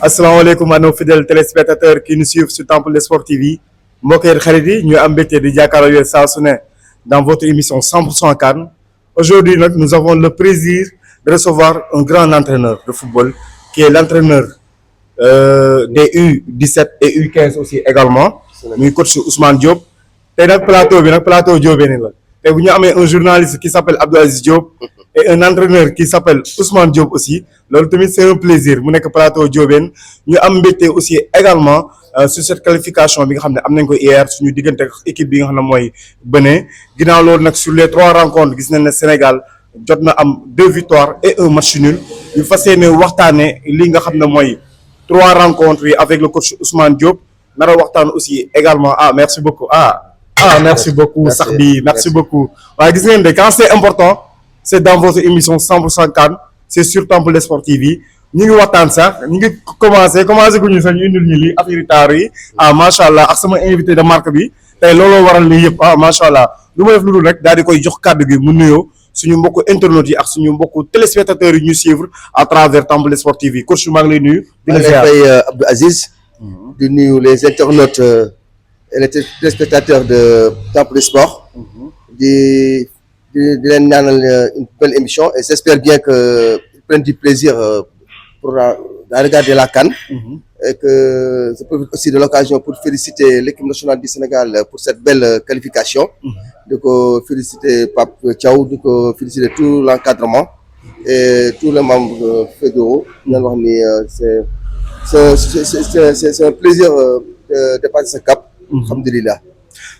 asalaamaaleykum à nos fidèles téléspectateurs qui nous suivent sur Temple Sport TV mbokk yi xarit yi ñu am mbégte di jàkkaarloo yéen saa su ne dans votre émission 100% CAN. Aujourd'hui nag nous avons le plaisir de recevoir un grand entraîneur de football qui est l'entraîneur des U17 et U15 aussi également muy coach Ousmane Diop. tey nag plateau bi nag plateau Diobéni la tey bu ñu amee un journaliste qui s'appelle Abdou Aziz Diop et un entraîneur qui s'appelle Ousmane Diop aussi loolu tamit c'est un plaisir mu nekk plateau Diobéni ñu am mbégte aussi également sur cette qualification bi nga xam ne am nañ ko hier suñu diggante équipe bi nga xam ne mooy Bénin ginnaaw loolu nag sur les 3 rencontres gis nañ ne Sénégal jot na am 2 victoires et un match nul ñu fas yéene waxtaane li nga xam ne mooy 3 rencontres yi avec le coach Ousmane Diop nara waxtaan aussi également merci beaucoup merci beaucoup sax bi merci beaucoup waaye gis ngeen de quand c'est important c'est dans votre émission 100% CAN c'est sur Temple Sport TV ñu ngi waxtaan sax ñu ngi commencé gu ñu sax ñu indil ñu lii affaire taaru yi macha allah ak sama invité de marque bi tey looloo waral lii yëpp macha allah lu ma def lu dul rek daal di koy jox kàddu gi mu nuyoo suñu mbokku internautes yi ak suñu mbokku téléspectateurs yi ñu suivre à travers Temple Sport TV coach maa ngi lay nuyu. di la ziar Abdou Aziz. di nuyu les internautes et les téléspectateurs de Temple Sport. di leen ñaanal une belle émission et j'espère bien que ils prennent du plaisir pour regarder la CAN. Et que je profite aussi de l'occasion pour féliciter l'équipe nationale du Sénégal pour cette belle qualification. di ko féliciter Pape Thiaw di ko féliciter tout l'encadrement et tous les membres fédéraux. ñu leen wax ni c'est un plaisir de passer ce cap. alhamdulillah.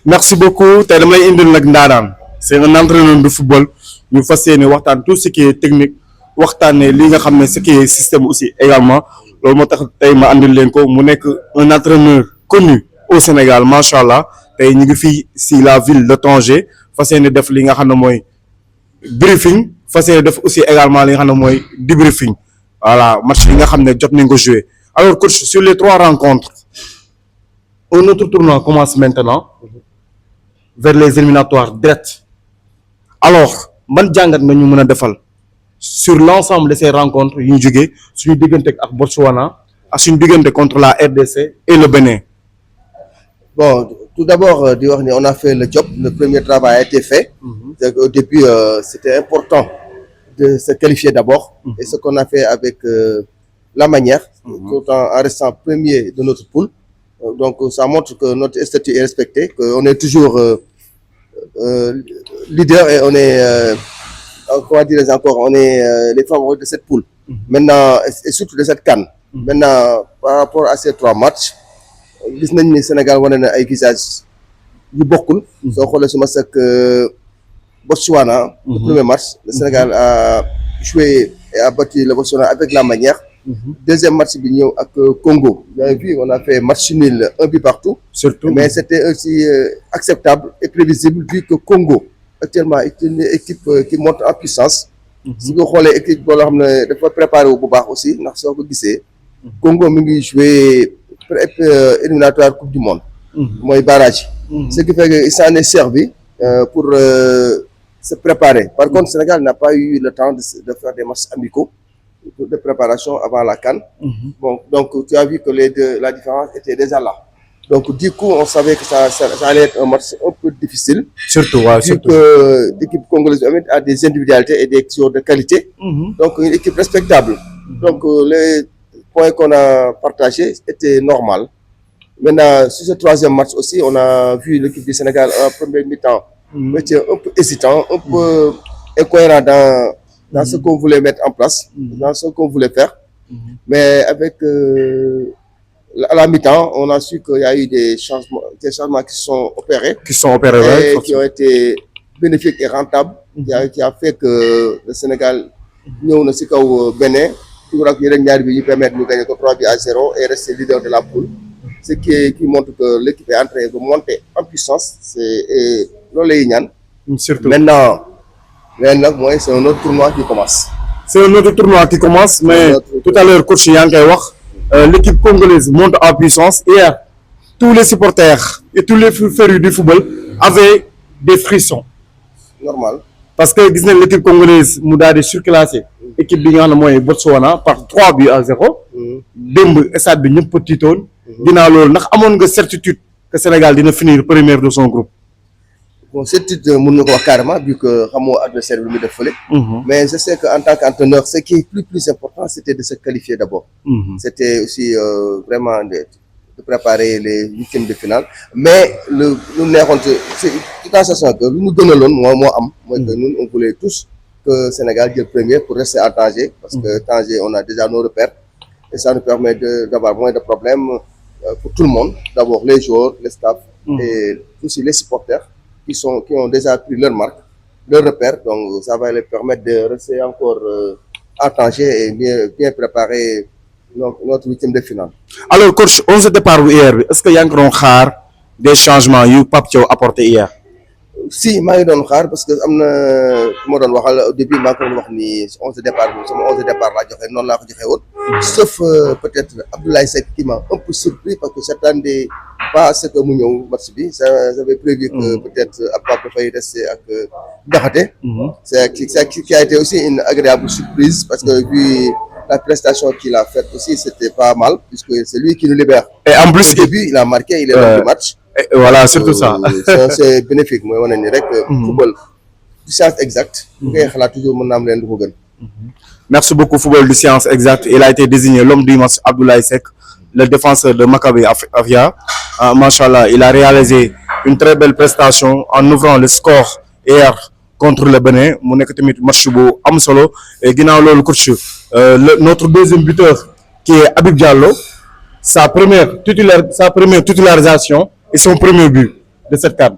merci beaucoup tey damay indil nag ndaanaan c'est un entraîneur de football ñu fas yéene waxtaan tout ce qui est technique waxtaanee li nga xam ne ce qui est système aussi également loolu moo tax tey ma andil leen ko mu nekk un entraîneur connu au Sénégal macha allah tey ñu ngi fii si la ville de Tanger fas yéene def li nga xam ne mooy briefing fas yéene def aussi également li nga xam ne mooy débriefing voilà match yi nga xam ne jot nañ ko jouer alors coach sur les 3 rencontres un autre tournoi commence maintenant vers les éliminatoires directs alors ban jàngat nga ñu mën a defal sur l'ensemble de ces rencontres yu ñu jógee suñu diggante ak Botswana ak suñu diggante contre la RDC et le Bénin. Bon, tout d'abord di wax ni on a fait le job, le premier travail a été fait. Au début c'était important de se qualifier d'abord et ce qu'on a fait avec la manière tout en restant premier de notre poule. Donc ça montre que notre statut est respecté, qu'on est toujours leader et on est comment dirais-je encore, on est les favoris de cette poule. Maintenant et surtout de cette CAN. Maintenant par rapport à ces 3 matchs gis nañ ni Sénégal wane na ay visage yu bokkul. soo xoolee su ma sekk Botswana. le premier match le Sénégal a joué et a battu le Botswana avec la manière. Deuxième match bi ñëw ak Congo. Vous avez vu on a fait match nul 1 but partout. surtout mais c'était aussi acceptable et prévisible vu que Congo actuellement est une équipe qui monte en puissance. su nga xoolee équipe boo xam ne dafa préparé wu bu baax aussi ndax soo ko gisee. Congo mi ngi joué éliminatoire coupe du monde. mooy barrage. ce qui fait que il s'en est servi pour se préparer. Par contre Sénégal n'a pas eu le temps de faire des matchs amicaux de préparation avant la CAN. Bon donc tu as vu que la différence était déjà là. Donc du coup on savait que ça allait être un match un peu difficile. surtout waaw vu que l'équipe congolaise a des individualités et des joueurs de qualité. Donc une équipe respectable. Donc les points qu'on a partagés étaient normaux. Maintenant sur ce 3e match aussi on a vu l'équipe du Sénégal en première mi-temps était un peu hésitant, un peu incohérent dans ce qu'on voulait mettre en place, dans ce qu'on voulait faire. Mais avec à la mi-temps, on a su qu'il y a eu des changements qui sont opérés. Et qui ont été bénéfiques et rentables. Qui a fait que le Sénégal ñëw na ci kaw Bénin. Toujours ak yeneen ñaari bi ñu permettre ñu gagner ko 3-0 et rester leader de la poule. Ce qui montre que l'équipe est en train de monter en puissance. C'est loolu lay ñaan. surtout Maintenant nag mooy c'est un autre tournoi qui commence. c'est un autre tournoi qui commence mais tout à l'heure coach yaa ngi koy wax l'équipe congolaise monte en puissance. Hier tous les supporters et tous les férus du football avaient des frissons. Normal. parce que gis nañ l'équipe congolaise mu daal di surclassé équipe bi nga xam ne mooy Botswana par 3-0. démb stade bi ñëpp tiitoon. ginnaaw loolu ndax amoon nga certitude que Sénégal dina finir première de son groupe. Bon, certitude mën na ko wax carrément vu que xamoo adversaire bi mu def fële. mais je sais que en tant qu'entraîneur ce qui est plus important c'était de se qualifier d'abord. C'était aussi vraiment de préparer les huitièmes de finale mais lu neexoon c'est tout en sachant que lu ñu gënaloon moo am mooy que ñun on voulait tous que Sénégal jël premier pour rester à Tanger parce que Tanger on a déjà nos repères et ça nous permet d'avoir moins de problèmes pour tout le monde, d'abord les joueurs, les staffs et aussi les supporters qui ont déjà pris leur marque, leur repère, donc ça va les permettre de rester encore à Tanger et bien préparer notre huitième de finale. Alors coach 11 départ bu hier bi est-ce que yaa ngi doon xaar des changements yu Pape Thiaw apporté hier. Si maa ngi doon xaar parce que am na ku ma doon waxal au début maa ngi ko doon wax ni 11 départ bi sama 11 départ laa joxe noonu laa ko joxe woon. Sauf peut-être Abdoulaye Seck qui m'a un peu surpris parce que j'attendais pas à ce que mu ñëw match bi j'avais prévu que peut-être Pape dafay rester ak Diakhaté. C'est qui a été aussi une agréable surprise parce que vu la prestation qu'il a faite aussi c'était pas mal puisque c'est lui qui nous libère. Et en plus au début il a marqué, il est l'homme du match. Et voilà surtout ça. C'est bénéfique mooy wane ni rek. football du science exacte. bu ngay xalaat toujours mën naa am leen du ko gën. Merci beaucoup football de science exacte. Il a été désigné l'homme du match Abdoulaye Seck, le défenseur de Maccabi Haifa. Machallah, il a réalisé une très belle prestation en ouvrant le score hier contre le Bénin. Mu nekk tamit match bu am solo et ginnaaw loolu coach notre deuxième buteur qui est Habib Diallo, sa première titularisation et son premier but de cette CAN.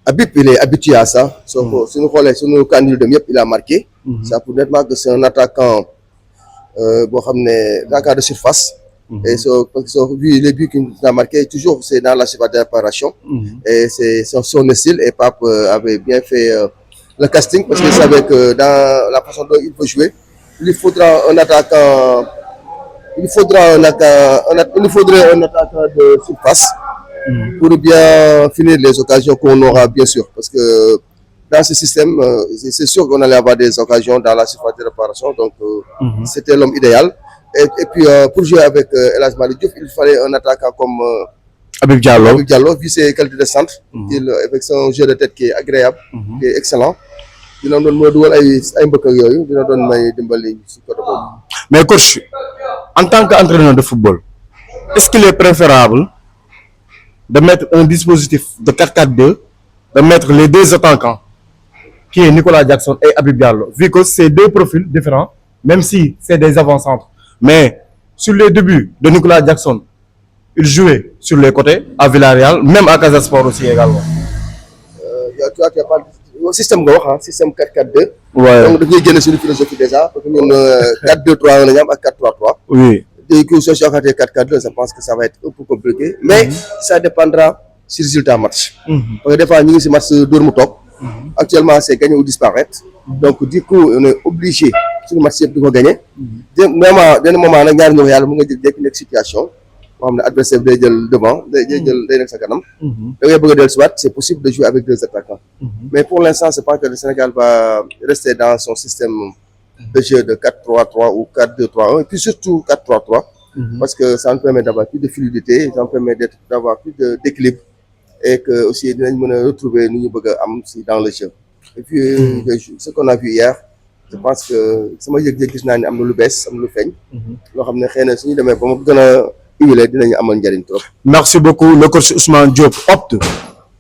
Habib il est habitué à ça. suñu xoolee suñu candidat dem yëpp il a marqué. Ça prouve nettement que c'est un attaquant boo xam ne attaquant de surface. Et parce que vu les buts qu'il a marqué toujours c'est dans la surface de réparation. Et c'est son style et Pape avait bien fait le casting parce qu'il savait que dans la façon dont il peut jouer il faudrait un attaquant de surface. Pour bien finir les occasions qu'on aura bien sûr parce que dans ce système c'est sûr qu'on allait avoir des occasions dans la surface de réparation donc c'était l'homme idéal et puis pour jouer avec El Hadji Malick Diouf il fallait un attaquant comme Habib Diallo vu ses qualités de centre avec son jeu de tête qui est agréable qui est excellent dina doon mooy dugal ay mbëkk ak yooyu dina doon may dimbali si côté boobu. Mais coach en tant qu'entraîneur de football est-ce qu'il est préférable de mettre un dispositif de 4-4-2, de mettre les deux attaquants, qui est Nicolas Jackson et Habib Diallo, vu que c'est deux profils différents, même si c'est des avant-centres. Mais sur les débuts de Nicolas Jackson, il jouait sur les côtés à Villarreal, même à Casa Sport aussi également. Tu as pas le système nga wax système 4-4-2. Ouais. Donc dafay génne suñu philosophie déjà parce que ñun 4-2-3 la ñu am ak 4-3-3. Oui. Des cours sur 4-4-2, je pense que ça va être un peu compliqué. Mais ça dépendra du résultat match. Parce que des fois, nous sommes match d'or mu toog. Actuellement, c'est gagner ou disparaître. Donc, du coup, on est obligé sur le match de gagner. D'un moment, on a une situation. On a l'adversaire devant, c'est possible de jouer avec deux attaquants. Mais pour l'instant, je pense que le Sénégal va rester dans son système de jeu de 4-3-3 ou 4-2-3-1 et puis surtout 4-3-3 parce que ça nous permet d'avoir plus de fluidité, ça nous permet d'avoir plus d'équilibre et que aussi dinañ mën a retrouver nu ñu bëgg a am si dans le jeu. Et puis ce qu'on a vu hier je pense que sama yëg-yëg gis naa ni am na lu bees am na lu feeñ loo xam ne xëy na suñu demee ba mu gën a huilé dinañu amal njëriñ trop. Merci beaucoup le coach Ousmane Diop opte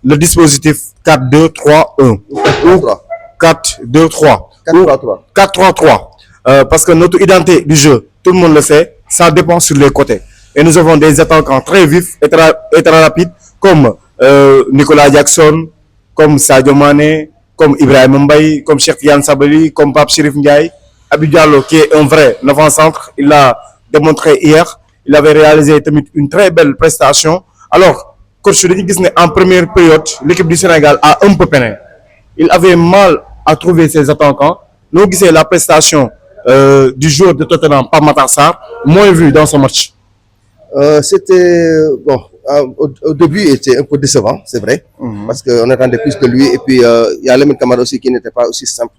le dispositif 4-2-3-1 ou 4-2-3 4-3-3 parce que notre identité du jeu tout le monde le sait ça dépend sur les côtés et nous avons des attaquants très vifs et très rapides comme Nicolas Jackson comme Sadio Mané comme Ibrahima Mbaye comme Cheikh Tidiane Sabaly comme Pape Chérif Ndiaye Habib Diallo qui est un vrai avant-centre il l'a démontré hier il avait réalisé tamit une très belle prestation alors coach dañu gis ne en première période l'équipe du Sénégal a un peu peiné il avait mal à trouver ses attaquants noo gisee la prestation du joueur de Tottenham Pape Matar Sarr moins vu dans ce match. C'était bon au début il était un peu décevant c'est vrai parce que on attendait plus de lui et puis il y a Lamine Camara aussi qui n'était pas aussi simple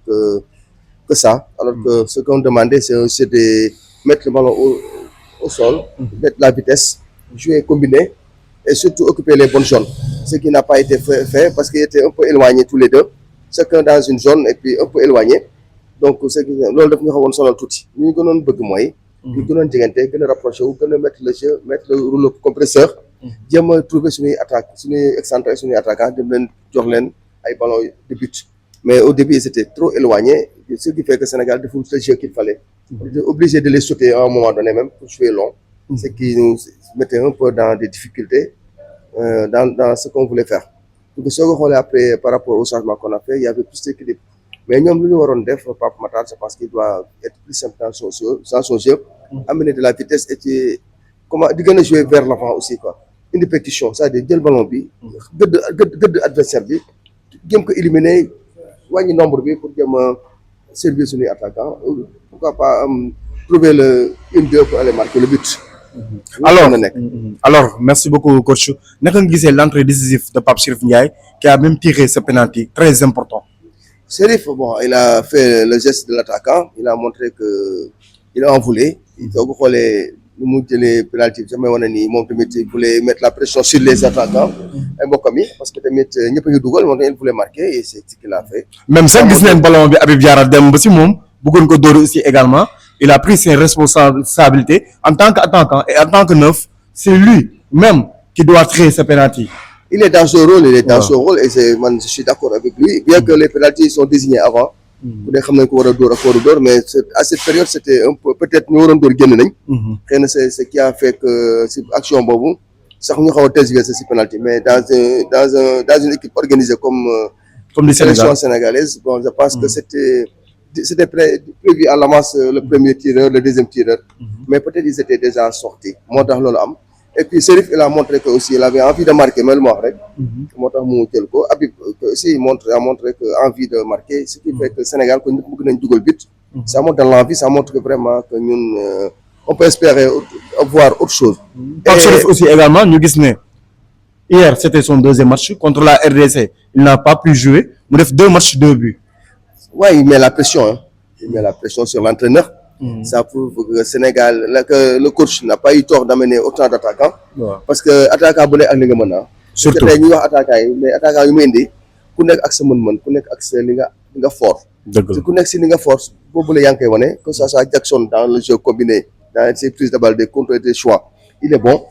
que ça alors que ce qu'on demandait c'est de mettre le ballon au sol, mettre la vitesse, jouer combiné et surtout occuper les bonnes zones. Ce qui n'a pas été fait parce qu'ils étaient un peu éloignés tous les deux, chacun dans une zone et puis un peu éloigné. Donc c'est loolu daf ñu xawoon sonal tuuti li ñu gënoon bëgg mooy. ñu gënoon jegante gën a rapproché wu gën a mettre le jeu mettre le rouleau compresseur. jéem a trouver suñuy attaque suñuy excentré suñuy attaquant dem leen jox leen ay ballons de but. Mais au début ils étaient trop éloignés ce qui fait que Sénégal deful ce jeu qu'il fallait. On était obligé de les sauter à un moment donné même pour jouer long. Ce qui nous mettait un peu dans des difficultés dans ce qu'on voulait faire. Donc soo ko xoolee après par rapport au changement qu'on a fait il y avait plus d'équilibre. Mais ñoom lu ñu waroon def Pape Matar c'est parce qu'il doit être plus simple dans son jeu, amener de la vitesse et comment di gën a jouer vers l'avant aussi quoi. Une répétition c'est-à-dire jël ballon bi gëdd adversaire bi jéem ko éliminer wàññi nombre bi pour jéem a servir suñuy attaquant pourquoi pas trouver le 1-2 pour aller marquer le but. Alors merci beaucoup coach naka nga gisee l'entrée décisive de Pape Chérif Ndiaye qui a même tiré ce penalty très important. Chérif, bon, il a fait le geste de l'attaquant, il a montré que il en voulait. Il les pénalty, il voulait mettre la pression sur les attaquants. Un bon commis, parce que il voulait marquer et c'est ce qu'il a fait. Même ça, le ballon de Habib Diarra dem ba ci mom, bëggon ko door aussi également, il a pris ses responsabilités en tant qu'attaquant et en tant que neuf, c'est lui même qui doit créer ce penalty. Il est dans son rôle, et je suis d'accord avec lui, bien que les pénaltys sont désignés avant. Mais à cette période, c'était un peu, peut-être nous aurons c'est ce qui a fait que cette action bobu, ça nous a tergiversé ces pénaltys. Mais dans une équipe organisée comme les sélection sénégalaise, bon, je pense que c'était prévu à l'avance le premier tireur, le deuxième tireur, mais peut-être ils étaient déjà sortis. Et puis Chérif, il a montré que aussi il avait envie de marquer, mais le Habib aussi a montré que envie de marquer, ce qui fait que le Sénégal quand nous avons double but, ça montre dans l'envie, ça montre que vraiment que nous on peut espérer voir autre chose. Pape Chérif aussi également, nous disons hier c'était son deuxième match contre la RDC, il n'a pas pu jouer, il a fait 2 matchs 2 buts. Ouais, il met la pression, hein. Il met la pression sur l'entraîneur. Ça prouve que le Sénégal, que le coach n'a pas eu tort d'amener autant d'attaquants. Parce que attaquant bu nekk ak li nga mën a. Surtout tey ñuy wax attaquant yi mais attaquant yu mu indi ku nekk ak sa mën-mën ku nekk ak sa li nga fort. Dëgg la ku nekk si li nga force boobu la yaa ngi koy wane que ça soit Jackson dans le jeu combiné dans ses prises de balle des contrôles des choix il est bon.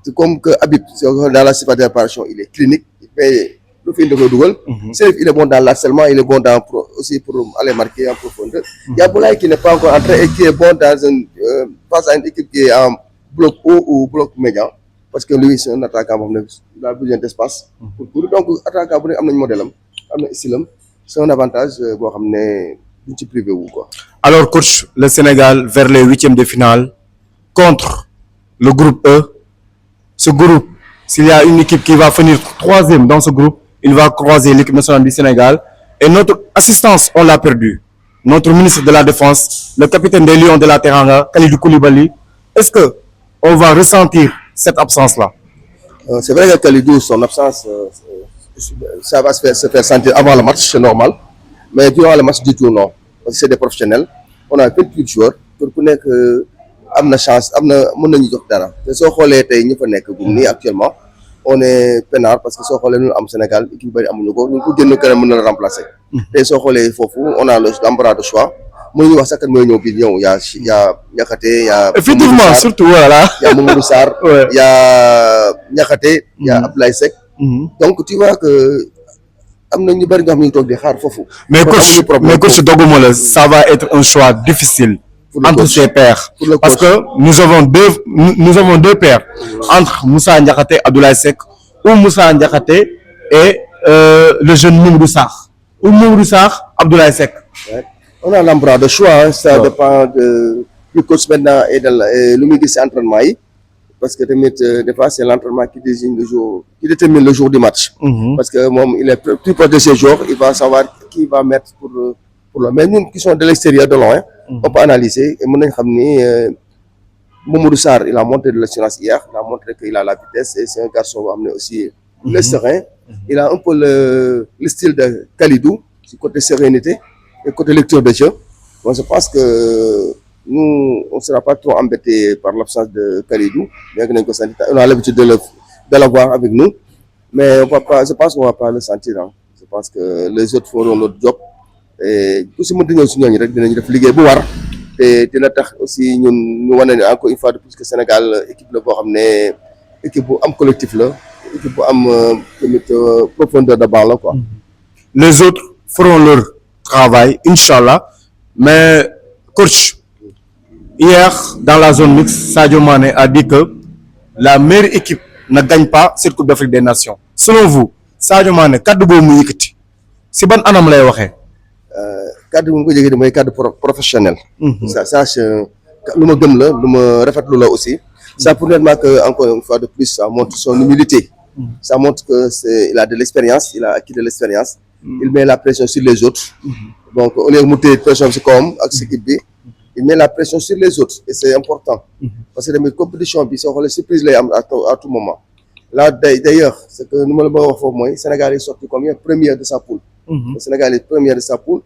C'est comme que Habib dans la surface de réparation il est clinique mais lu fi indi koy dugal. Chérif il est bon dans l'harcèlement il est bon dans aussi pour aller marquer en profondeur. Il y a Boulaye qui n'est pas encore entré et qui est bon dans face à une équipe qui est en bloc haut ou bloc médian parce que lui c'est un attaquant boo xam ne il a besoin d'espace. Donc attaquant bu ne am nañu modèle am na style am c'est un avantage boo xam ne duñ ci privé wu quoi. Alors coach, le Sénégal vers les 8e de finale contre le groupe E. Ce groupe, s'il y a une équipe qui va finir 3e dans ce groupe, il va croiser l'équipe nationale du Sénégal. Et notre assistance, on l'a perdu. Notre ministre de la Défense, le capitaine des Lions de la Teranga, Kalidou Koulibaly, est-ce que on va ressentir cette absence-là? C'est vrai que Kalidou, son absence, ça va se faire sentir avant le match, c'est normal. Mais durant le match du tout, non. Parce que c'est des professionnels. On a 28 joueurs. Pour connaître que am na chance, mën nañu jox dara. Te soo xoolee tey ñi fa nekk gum nii actuellement, on est peinard parce que soo xoolee ñu am Sénégal équipe bari amuñu ko ñu ko génn keneen mën na la remplacer. Tey soo xoolee foofu on a l'embarras de choix. Mënuñu wax sax kat mooy ñëw bi ñëw yaa Niakhaté yaa effectivement surtout voilà yaa Mamadou Sarr yaa Niakhaté yaa Abdoulaye Seck. Donc tu vois que am na ñu bari ñoo xam ñu toog di xaar foofu. Mais coach doguma la ça va être un choix difficile entre ces pairs parce que nous avons deux pairs entre Moussa Niakhaté et Abdoulaye Seck ou Moussa Niakhaté et le jeune Mamadou Sarr ou Mamadou Sarr Abdoulaye Seck. On a l'embarras de choix, hein. Ça dépend du coach maintenant et de lu muy gis ci entraînement yi parce que tamit des fois c'est l'entraînement qui détermine le jour du match. Parce que moom il est plus proche de ses joueurs, il va savoir qui va mettre pour le mais ñun qui sont de l'extérieur de loin on peut analyser et mën nañ xam ni Mamadou Sarr il a montré de l'assurance hier, il a montré qu'il a la vitesse et c'est un garçon boo xam ne aussi il est serein, il a un peu le style de Kalidou, du côté sérénité et côté lecture de jeu. Moi je pense que nous, on ne sera pas trop embêtés par l'absence de Kalidou, bien que on a l'habitude de l'avoir avec nous, mais on va pas, je pense qu'on ne va pas le sentir. Hein. Je pense que les autres feront notre job. Et tout ce monde est venu rek dinañ def liggéey bu war te dina tax aussi ñun ñu wane ne encore une fois de plus que Sénégal équipe la boo xam ne équipe bu am collectif la équipe bu am tamit profondeur de banc la quoi. Les autres feront leur travail, Inch'Allah. Mais coach, hier dans la zone mixte, Sadio Mané a dit que la meilleure équipe ne gagne pas cette Coupe d'Afrique des Nations. Selon vous, Sadio Mané kaddu boobu mu yëkkati si ban anam lay waxee. Cadre bu ko jege mooy cadre professionnel. Ça c'est lu ma gëm la lu ma rafetlu la aussi. Ça prouve nettement que encore une fois de plus ça montre son humilité. Ça montre que il a de l'expérience, il a acquis de l'expérience. Il met la pression sur les autres. Donc au lieu de monter pression sur comme avec cette équipe bi, il met la pression sur les autres et c'est important. Parce que la compétition bi soo xoolee surprise lay am à tout moment. Là d'ailleurs c'est que nu ma la bëgg a wax foofu mooy Sénégal est sorti combien premier de sa poule. Le Sénégal est premier de sa poule.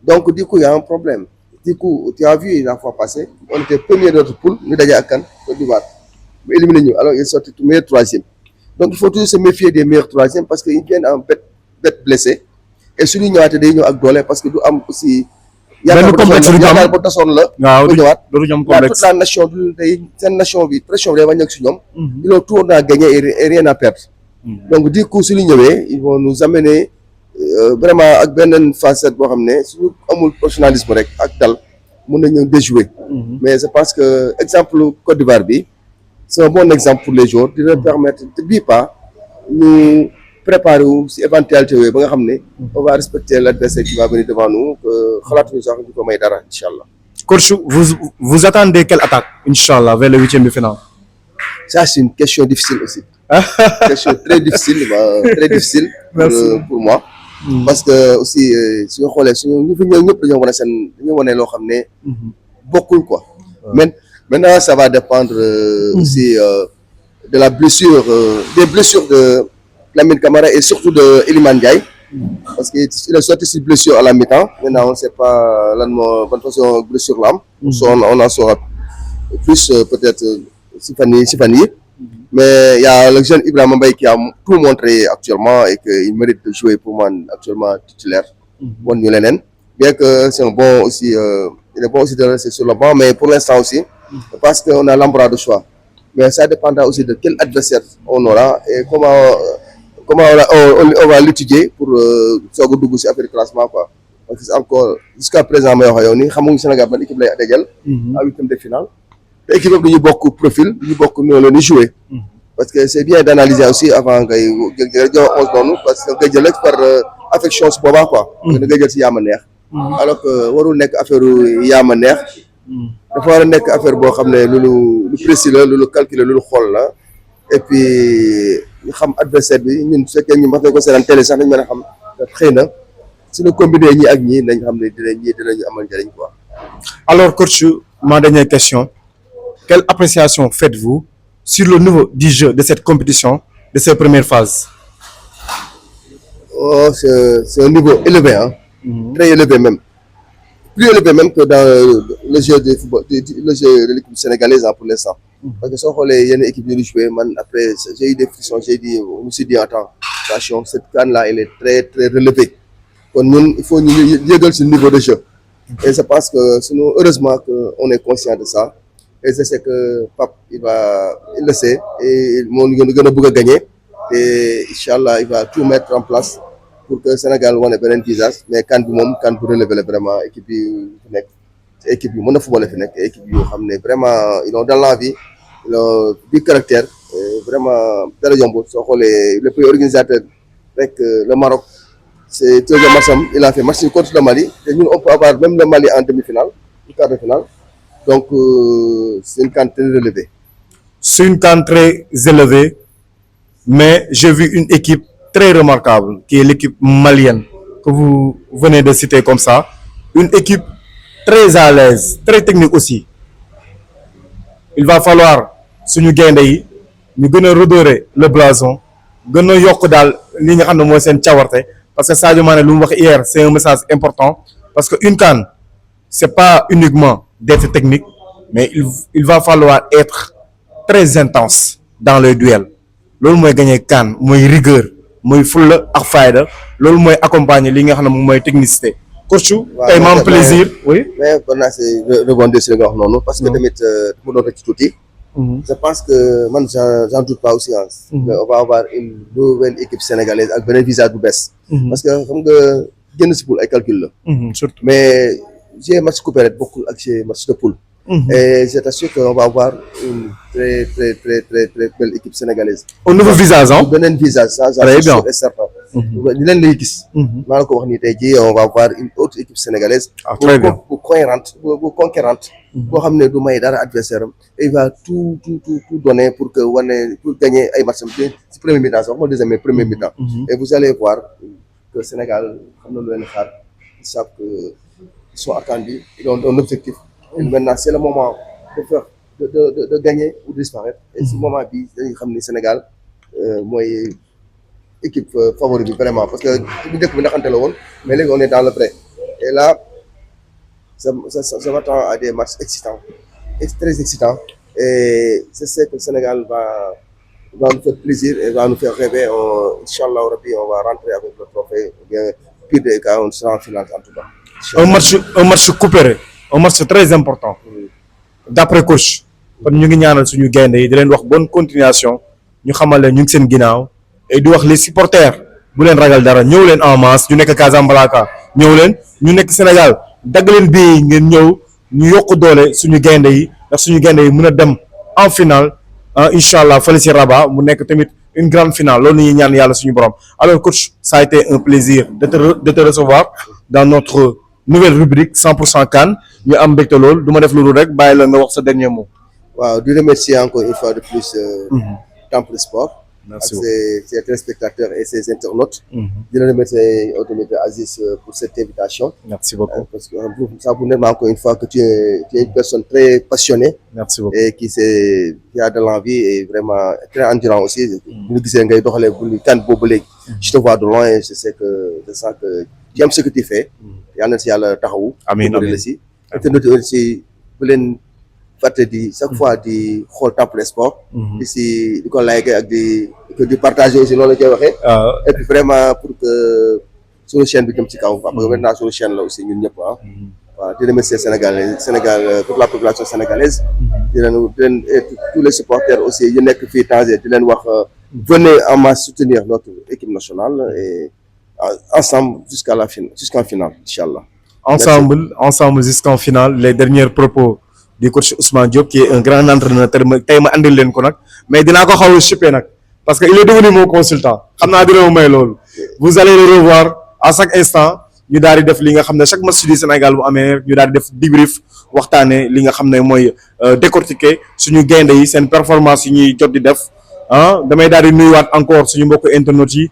Donc du coup il y a un problème. Du coup tu as vu la fois passée on était premier de notre poule ñu daje ak kan Côte d'Ivoire mu éliminé ñu alors il est sorti meilleur troisième. Donc il faut toujours se méfier des meilleurs troisièmes parce que ils viennent en bête blessé et suñu ñëwaatee day ñëw ak doole parce que du am aussi. yaakaar bu tasoon la. waaw bu ñëwaat complexe toute la nation du day seen nation bi pression bi day wàññeeku si ñoom. ils ont tout à gagner et rien à perdre. Donc du coup suñu ñëwee ils vont nous amener vraiment ak beneen facette boo xam ne suñu amul professionnalisme rek ak dal mun nañu déjouer. Mais je pense que exemple Côte d'Ivoire bi c'est un bon exemple pour les joueurs dina permettre bii pas ñu préparer wu si éventualité yooyu ba nga xam ne on va respecter l'adversaire qui va venir devant nous xalaatuñu sax ñu ko may dara incha allah. Coach, vous attendez quelle attaque Inch'Allah vers le 8e de finale? Ça c'est une question difficile aussi. Question très difficile pour moi. Parce que aussi suñu xoolee suñu ñu fi ñëw ñëpp dañoo wane loo xam ne bokkul quoi. Maintenant ça va dépendre aussi de la blessure des blessures de Lamine Camara et surtout de Iliman Ndiaye parce que il est sorti sur blessure à la mi-temps. Maintenant on ne sait pas lan moo ban façon blessure la am. On en saura plus peut-être si fan yi mais il y a le jeune Ibrahima Mbaye qui a tout montré actuellement et qu'il mérite de jouer pour moi actuellement titulaire. Bon ñu leneen bien que c'est un bon aussi il est bon aussi de rester sur le banc mais pour l'instant aussi parce qu'on a l'embarras de choix mais ça dépendra aussi de quel adversaire on aura et comment on va l'étudier pour soog a dugg ci affaire classement quoi parce que encore jusqu'à présent may wax yow ni xamuñu Sénégal ban équipe lay dajal à huitième de finale te équipe bi ñu bokk profil ñu bokk noonu la jouer parce que c'est bien d'analyser aussi avant ngay jox 11 noonu parce que nga jël rek par affection su boobaa quoi da nga jël ci yaama neex alors que warul nekk affaire yaama neex dafa war a nekk affaire boo xam ne lu précis la lu calculer lu xool la et puis ñu xam adversaire bi ñun su fekkee ñu mas nañ ko seetaan télé sax dañ mën a xam xëy na suñu combiné ñi ak ñi nañ xam ne dinañu amal njëriñ quoi. Alors coach, ma dernière question, quelle appréciation faites-vous sur le niveau du jeu de cette compétition de ces premières phases? Oh, c'est un niveau élevé hein. Très élevé même. Plus élevé même que dans le jeu de football, le jeu de l'équipe sénégalaise pour l'instant. Parce que si on regarde une équipe de jouer, après j'ai eu des frissons, je me suis dit attends, attention, cette canne-là elle est très très relevée. Donc il faut yégal ce niveau de jeu. Et je pense que sinon, heureusement qu'on est conscient de ça. Et je sais que Pape il le sait et il va gagner. Et Inch'Allah il va tout mettre en place pour que le Sénégal wane beneen visage mais kan bi moom kan bu relever vraiment équipe yi fi nekk équipe yi mën a football fi nekk équipe yoo xam ne vraiment ils ont dans l'envie ils ont du caractère vraiment dara yombul soo xoolee le pays organisateur rek le Maroc c'est deuxième match il a fait match contre le Mali et ñun on peut avoir même le Mali en demi-finale ou quart de finale donc c'est une CAN très relevée. C'est une CAN très élevée mais j'ai vu une équipe très remarquable qui est l'équipe malienne que vous venez de citer comme ça, une équipe très à l'aise, très technique aussi. Il va falloir suñu gaynde yi ñu gën a redorer le blason gën a yokk daal li nga xam ne mooy seen cawarte parce que Sadio Mané lu mu wax hier c'est un message important parce que une CAN c'est pas uniquement d'être technique, mais il va falloir être très intense dans les duels. Loolu mooy gagner CAN mooy rigueur mooy fulla ak fayda loolu mooy accompagner li nga xam ne moom mooy technicité. coach tey ma am plaisir. oui mais kon naa si rebondir si li nga wax noonu. parce que tamit mu doon rek ci tuuti. je pense que man j'en doute pas aussi ah. on va avoir une nouvelle équipe sénégalaise ak beneen visage bu bees. parce que xam nga génn si poule ay calcul la. surtout mais j'ai match coupé rek bokkul ak j'ai match de poule. Et je t'assure qu'on va avoir une très belle équipe sénégalaise. au nouveau visage ah. beneen visage ça j'en suis sûr et certain. ni leen lay gis. maa la ko wax nii tey jii on va avoir une autre équipe sénégalaise. très bien bu cohérente bu conquérante. boo xam ne du may dara adversaire am. il va tout donner pour gagner ay matchs am ci premier mi-temps sax waxuma deuxième mais premier mi-temps. et vous allez voir que Sénégal xam na lu leen xaar ils savent que ils sont attendus ils ont un objectif. Et maintenant c'est le moment de gagner ou de disparaître. Et ce moment bi dañuy xam ni Sénégal mooy équipe favori bi vraiment parce que bu njëkk bi naxante la woon mais léegi on est dans le prêt et là ça m'attend à des matchs excitants très excitants et je sais que le Sénégal va nous faire plaisir et va nous faire rêver. Inch'Allah Rabbi on va rentrer avec le trophée ou bien pire des cas on sera en finale en tout cas. un match coupé. un match très important d'après coach kon ñu ngi ñaanal suñu gaynde yi di leen wax bonne continuation ñu xamal leen ñu ngi seen ginnaaw et di wax les supporters bu leen ragal dara ñëw leen en masse ñu nekk Casablanca ñëw leen ñu nekk Sénégal dagg leen bii ngeen ñëw ñu yokk doole suñu gaynde yi ndax suñu gaynde yi mën a dem en finale incha allah fële ci Rabat mu nekk tamit une grande finale loolu ñuy ñaan yàlla suñu borom alors coach ça a été un plaisir de te recevoir dans notre nouvelle rubrique 100% CAN ñu am mbégte lool du ma def loolu rek bàyyi la nga wax sa dernier mot. waaw di remercier encore une fois de plus Temple Sport. merci beaucoup ak ses téléspectateurs et ses internautes. di la remercier tamit Aziz pour cette invitation. merci beaucoup parce que ça vous montre encore une fois que tu es une personne très passionnée. merci beaucoup et qui a de l'envie et vraiment très endurant aussi. bu ñu gisee ngay doxalee bu ñu CAN boobu léegi. je te vois de loin et je sais que tu aimes ce que tu fais. yal na si yàlla taxawu. amiin amiin si internautes aussi bu leen fàtte di chaque fois di xool Temple Sport. di ko like ak di partager aussi noonu la koy waxee. et puis vraiment pour que suñu chaîne bi jëm ci kaw. parce que maintenant suñu chaîne la aussi ñun ñëpp ah. waaw di remercier Sénégal toute la population sénégalaise. di leen tous les supporters aussi yu nekk fii Tanger di leen wax venez en masse soutenir notre équipe nationale et ensemble jusqu'en finale inchallah. ensemble jusqu'en finale les derniers propos du coach Ousmane Diop qui est un grand entraîneur tey ma andil leen ko nag mais dinaa ko xaw a chipper nag parce que il est devenu mon consultant xam naa dina ma may loolu. vous allez le revoir à chaque instant ñu daal di def li nga xam ne chaque match du Sénégal bu amee ñu daal di def débrief waxtaanee li nga xam ne mooy décortiquer suñu gaynde yi seen performance yi ñuy jot di def damay daal di nuyuwaat encore suñu mbokku internautes yi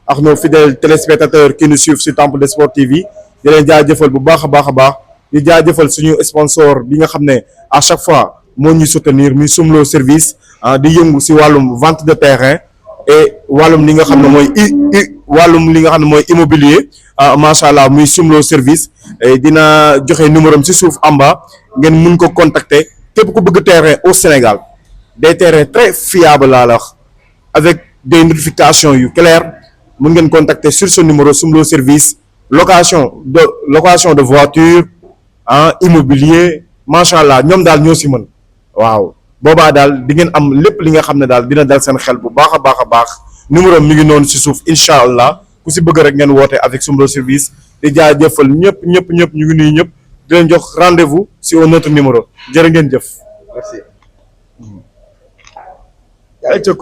ak nos fidèles téléspectateurs qui nous suivent sur Temple Sport TV. di leen jaajëfal bu baax a baax di jaajëfal suñu sponsor bi nga xam ne à chaque fois moo ñuy soutenir muy Soumlo service di yëngu si wàllum vente de terrain et wàllum li nga xam ne mooy immobilier macha allah muy Soumlo service dina joxe numéro am si suuf amba ngeen mun ko contacter képp ku bëgg terrain au Sénégal des terrains très fiables laa la wax avec des notifications yu claires mun ngeen contacter sur ce numéro Soumlo service. location de voiture immobilier macha allah ñoom daal ñoo si mën waaw boobaa daal di ngeen am lépp li nga xam ne daal dina dal seen xel bu baax a baax numéro mi ngi noonu si suuf incha allah ku si bëgg rek ngeen woote avec Soumlo service di jaajëfal ñëpp ñu ngi nuyu ñëpp di leen jox rendez-vous si un autre numéro jërë ngeen jëf. merci. ay ca